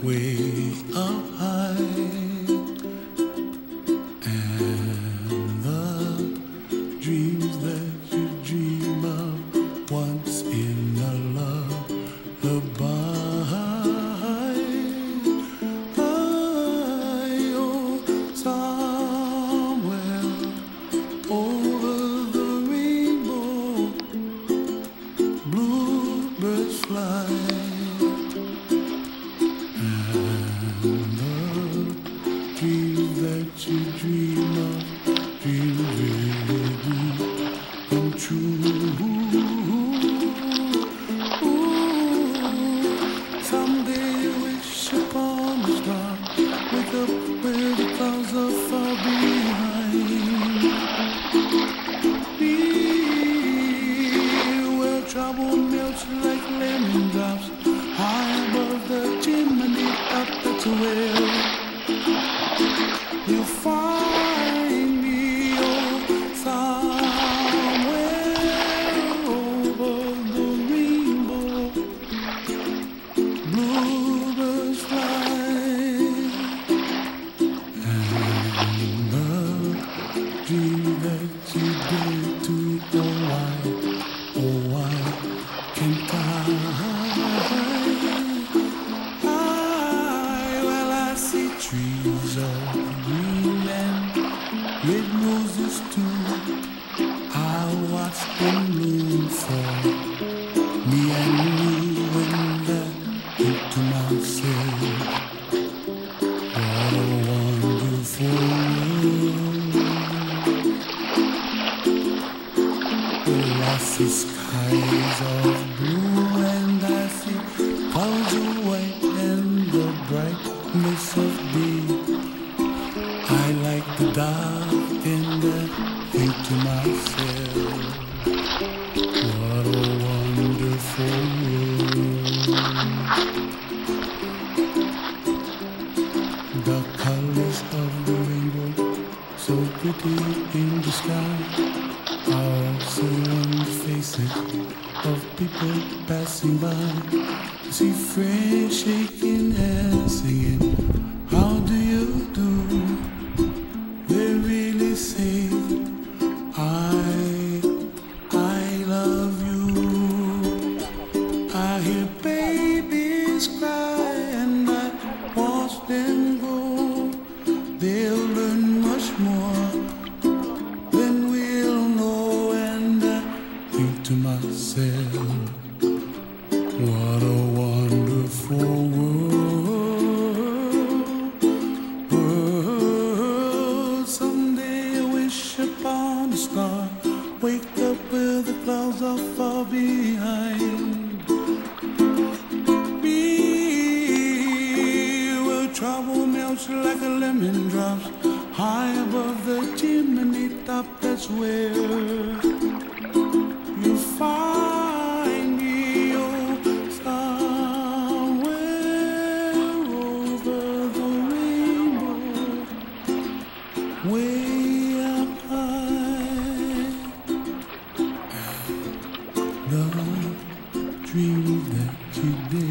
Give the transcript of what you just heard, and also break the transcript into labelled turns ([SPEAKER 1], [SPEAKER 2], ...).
[SPEAKER 1] Way up high, and the dreams that you dream of once in a lullaby. Oh, somewhere over the rainbow, bluebirds fly. Dreams that you dream of, dreams really do come true. Someday you wish upon a star, wake up where the clouds are far behind. Be where trouble melts like lemon drops, high above the chimney top. That's where you'll find me, oh, somewhere over the rainbow, bluebirds fly, and the dream that you dare to, oh why can't I? Trees of green and red roses too. I watch them bloom for me and you, and I think to myself, what a wonderful world. Well, I see skies of blue and I see clouds of white and the brightness of day. I like the dark and I think to myself, what a wonderful world. The colors of the rainbow, so pretty in the sky, are also on the faces of people passing by. See friends shaking hands, singing, how do you do? They really say, I love you. I hear babies cry and I watch them grow. They'll learn much more than we'll know, and I think to myself, what a wonderful world. Someday I wish upon a star, wake up where the clouds are far behind. Be where trouble melts like a lemon drops, high above the chimney top. That's where you find me, oh, somewhere over the rainbow, way up high. The dreams that you did